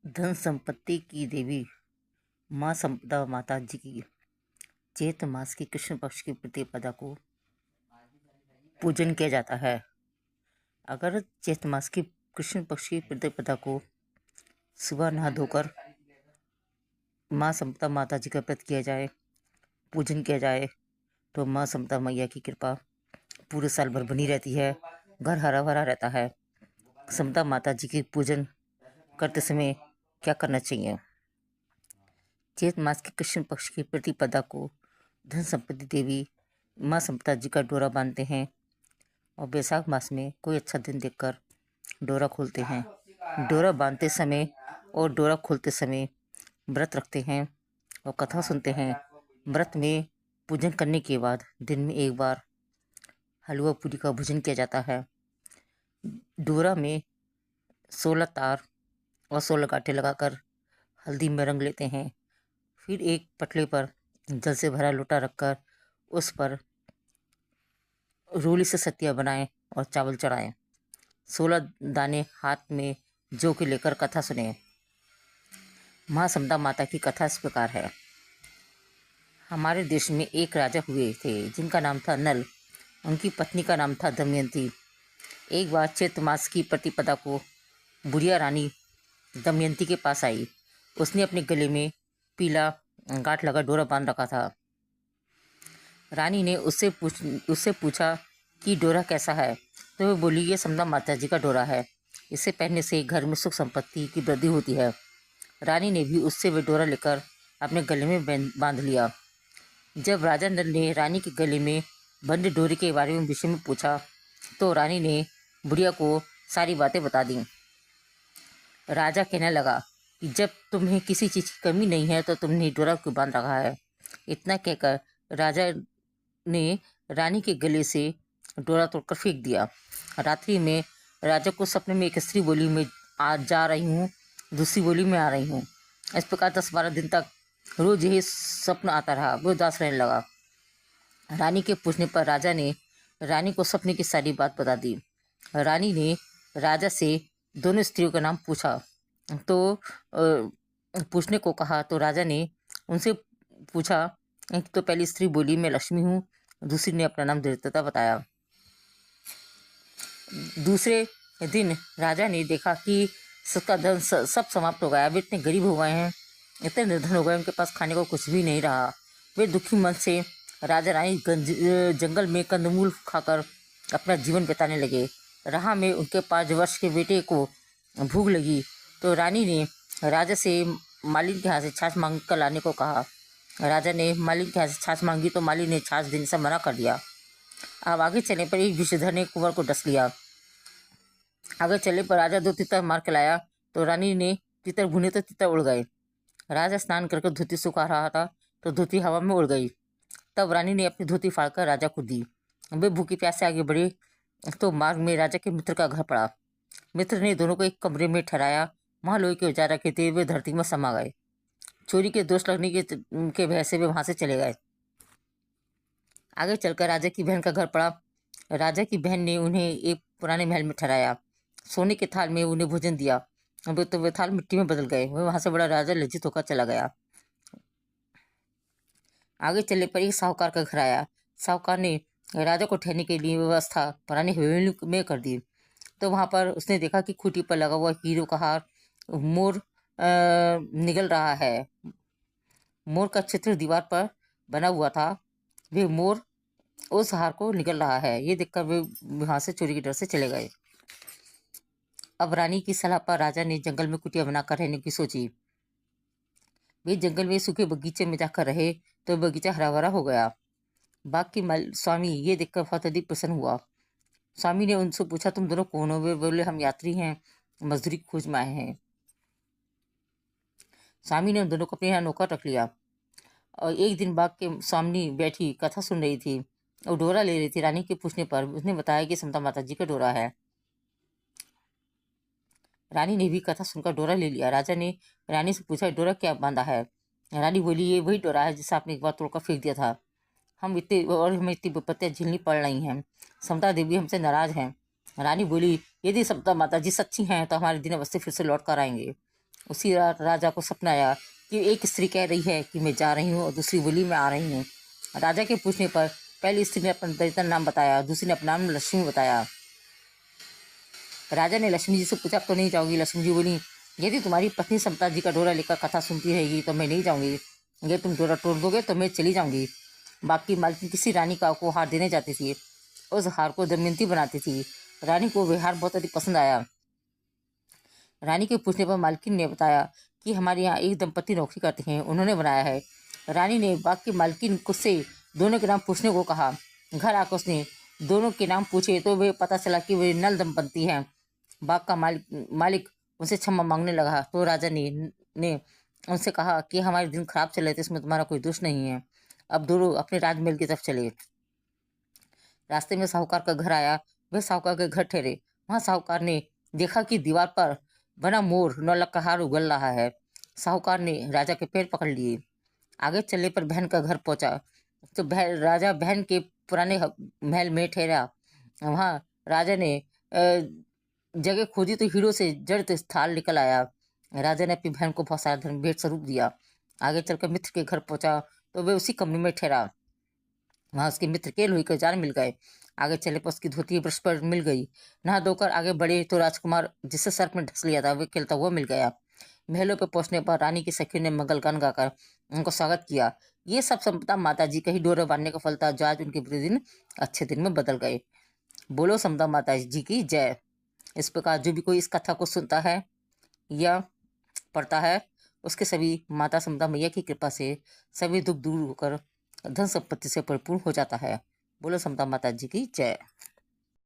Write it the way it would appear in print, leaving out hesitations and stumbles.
धन संपत्ति की देवी माँ संपदा माता जी की चैत्र मास की कृष्ण पक्ष की प्रतिपदा को पूजन किया जाता है। अगर चैत्र मास की कृष्ण पक्ष की प्रतिपदा को सुबह नहा धोकर माँ संपदा माता जी का व्रत किया जाए, पूजन किया जाए, तो माँ संपदा मैया की कृपा पूरे साल भर बनी रहती है। घर हरा भरा रहता है। संपदा माता जी की पूजन करते समय क्या करना चाहिए? चैत्र मास के कृष्ण पक्ष की प्रतिपदा को धन संपत्ति देवी माँ संपदा जी का डोरा बांधते हैं और बैसाख मास में कोई अच्छा दिन देखकर डोरा खोलते हैं। डोरा बांधते समय और डोरा खोलते समय व्रत रखते हैं और कथा सुनते हैं। व्रत में पूजन करने के बाद दिन में एक बार हलवा पूरी का भोजन किया जाता है। डोरा में 16 तार और 16 गांठें लगाकर हल्दी में रंग लेते हैं। फिर एक पटले पर जल से भरा लोटा रखकर उस पर रोली से सतिया बनाएं और चावल चढ़ाएं। 16 दाने हाथ में जो के लेकर कथा सुने। माँ समदा माता की कथा इस प्रकार है। हमारे देश में एक राजा हुए थे जिनका नाम था नल। उनकी पत्नी का नाम था दमयंती। एक बार चैत्र मास की प्रतिपदा को बुढ़िया रानी दमयंती के पास आई। उसने अपने गले में पीला गांठ लगा डोरा बांध रखा था। रानी ने उससे पूछा कि डोरा कैसा है, तो वह बोली, ये समदा माता जी का डोरा है। इसे पहनने से घर में सुख संपत्ति की वृद्धि होती है। रानी ने भी उससे वह डोरा लेकर अपने गले में बांध लिया। जब राजा नल ने रानी के गले में बंद डोरे के बारे में विषय में पूछा तो रानी ने बुढ़िया को सारी बातें बता दी। राजा कहने लगा कि जब तुम्हें किसी चीज़ की कमी नहीं है तो तुमने डोरा क्यों बांध रखा है। इतना कहकर राजा ने रानी के गले से डोरा तोड़कर फेंक दिया। रात्रि में राजा को सपने में एक स्त्री बोली, मैं आज जा रही हूँ, दूसरी बोली मैं आ रही हूँ। इस प्रकार 10-12 दिन तक रोज यही स्वप्न आता रहा। वो उदास रहने लगा। रानी के पूछने पर राजा ने रानी को सपने की सारी बात बता दी। रानी ने राजा से दोनों स्त्रियों का नाम पूछा तो पूछने को कहा तो राजा ने उनसे पूछा तो पहली स्त्री बोली, मैं लक्ष्मी हूँ। दूसरी ने अपना नाम देवदत्ता बताया। दूसरे दिन राजा ने देखा कि सबका धन सब समाप्त हो गया। वे इतने गरीब हो गए हैं, इतने निर्धन हो गए, उनके पास खाने को कुछ भी नहीं रहा। वे दुखी मन से राजा रानी जंगल में कंदमूल खाकर अपना जीवन बिताने लगे। राह में उनके 5 वर्ष के बेटे को भूख लगी तो रानी ने राजा से मालिन के हाथ से छाछ मांग कर लाने को कहा। राजा ने मालिन के हाथ से छाछ मांगी तो मालिन ने छाछ देने से मना कर दिया। अब आगे चलने पर एक विषधर ने कुंवर को डस लिया। आगे चलने पर राजा 2 तीतर मार के लाया तो रानी ने तीतर भुने तो तीतर उड़ गए। राजा स्नान करके धोती सुखा रहा था तो धोती हवा में उड़ गई। तब रानी ने अपनी धोती फाड़कर राजा को दी। वे भूखी प्यासे आगे बढ़े तो मार्ग में राजा के मित्र का घर पड़ा। मित्र ने दोनों को एक कमरे में ठहराया। वहाँ लोहे के औजार रखे थे। वे धरती में समा गए। चोरी के दोष लगने के भय से वे वहां से चले गए। आगे चलकर राजा की बहन का घर पड़ा। राजा की बहन ने उन्हें एक पुराने महल में ठहराया। सोने के थाल में उन्हें भोजन दिया। तो वे थाल मिट्टी में बदल गए। वह वहां से बड़ा राजा लज्जित होकर चला गया। आगे चलने पर एक साहूकार का घर आया। साहूकार ने राजा को ठहरने के लिए व्यवस्था पुरानी हवेली में कर दी। तो वहां पर उसने देखा कि खूंटी पर लगा हुआ हीरो का हार मोर निगल रहा है। मोर का चित्र दीवार पर बना हुआ था। वे मोर उस हार को निगल रहा है। ये देखकर वे वहां से चोरी के डर से चले गए। अब रानी की सलाह पर राजा ने जंगल में कुटिया बनाकर रहने की सोची। वे जंगल में सूखे बगीचे में जाकर रहे तो बगीचा हरा भरा हो गया। बाग की स्वामी ये देखकर बहुत अधिक प्रसन्न हुआ। स्वामी ने उनसे पूछा, तुम दोनों कौन हो? वे बोले, हम यात्री हैं, मजदूरी की खोज में आए हैं। स्वामी ने उन दोनों को अपने यहाँ नौकर रख लिया। और एक दिन बाग के सामने बैठी कथा सुन रही थी और डोरा ले रही थी। रानी के पूछने पर उसने बताया कि समता माता जी का डोरा है। रानी ने भी कथा सुनकर डोरा ले लिया। राजा ने रानी से पूछा, डोरा क्या बांधा है? रानी बोली, ये वही डोरा है जिसे आपने एक बार तोड़कर फेंक दिया था। हमें इतनी विपत्तियां झेलनी पड़ रही हैं। समता देवी हमसे नाराज हैं। रानी बोली, यदि समता माता जी सच्ची हैं तो हमारे दिन अवश्य फिर से लौट कर आएंगे। उसी रात राजा को सपना आया कि एक स्त्री कह रही है कि मैं जा रही हूँ और दूसरी बोली मैं आ रही हूँ। राजा के पूछने पर पहली स्त्री ने अपना दरिद्र नाम बताया, दूसरी ने अपना नाम लक्ष्मी बताया। राजा ने लक्ष्मी जी से पूछा, तो नहीं जाऊंगी? लक्ष्मी जी बोली, यदि तुम्हारी पत्नी समता जी का डोरा लेकर कथा सुनती रहेगी तो मैं नहीं जाऊंगी। यदि तुम डोरा तोड़ दोगे तो मैं चली जाऊंगी। बाकी मालकिन किसी रानी को हार देने जाती थी, उस हार को दमयंती बनाती थी। रानी को वह हार बहुत अधिक पसंद आया। रानी के पूछने पर मालकिन ने बताया कि हमारे यहाँ एक दंपति नौकरी करते हैं, उन्होंने बनाया है। रानी ने बाग की मालकिन से दोनों के नाम पूछने को कहा। घर आकर उसने दोनों के नाम पूछे तो वे पता चला कि वे नल दंपति हैं। बाग का मालिक उनसे क्षमा मांगने लगा तो राजा ने उनसे कहा कि हमारे दिन खराब चले थे, इसमें तुम्हारा कोई दोष नहीं है, अब दोनों अपने राजमहल की तरफ चले। रास्ते में साहूकार का घर आया, वह साहूकार के घर ठहरे। वहां साहूकार ने देखा कि दीवार पर बना मोर नौलखा हार उगल रहा है। साहूकार ने राजा के पैर पकड़ लिए। आगे चलने पर बहन का घर पहुंचा तो राजा बहन के पुराने महल में ठहरा। वहां राजा ने जगह खोजी तो हीरो से जड़ थाल निकल आया। राजा ने अपनी बहन को बहुत सारा धन भेंट स्वरूप दिया। आगे चलकर मित्र के घर पहुंचा तो वे उसी कमरे में ठहरा। वहां उसके मित्र के लोही के जार मिल गए। आगे चले पर उसकी धोती ब्रश पर मिल गई। नहा धोकर आगे बढ़े तो राजकुमार जिससे सर्प में ढस लिया था वे खेलता हुआ मिल गया। महलों पर पहुंचने पर रानी की सखी ने मंगल गान गाकर उनको स्वागत किया। ये सब समता माता जी का ही डोरा बांधने का फल था, जो आज उनके बुरे दिन अच्छे दिन में बदल गए। बोलो समता माता जी की जय। इस प्रकार जो भी कोई इस कथा को सुनता है या पढ़ता है, उसके सभी माता समता मैया की कृपा से सभी दुख दूर होकर धन संपत्ति से परिपूर्ण हो जाता है। बोलो समता माता जी की जय।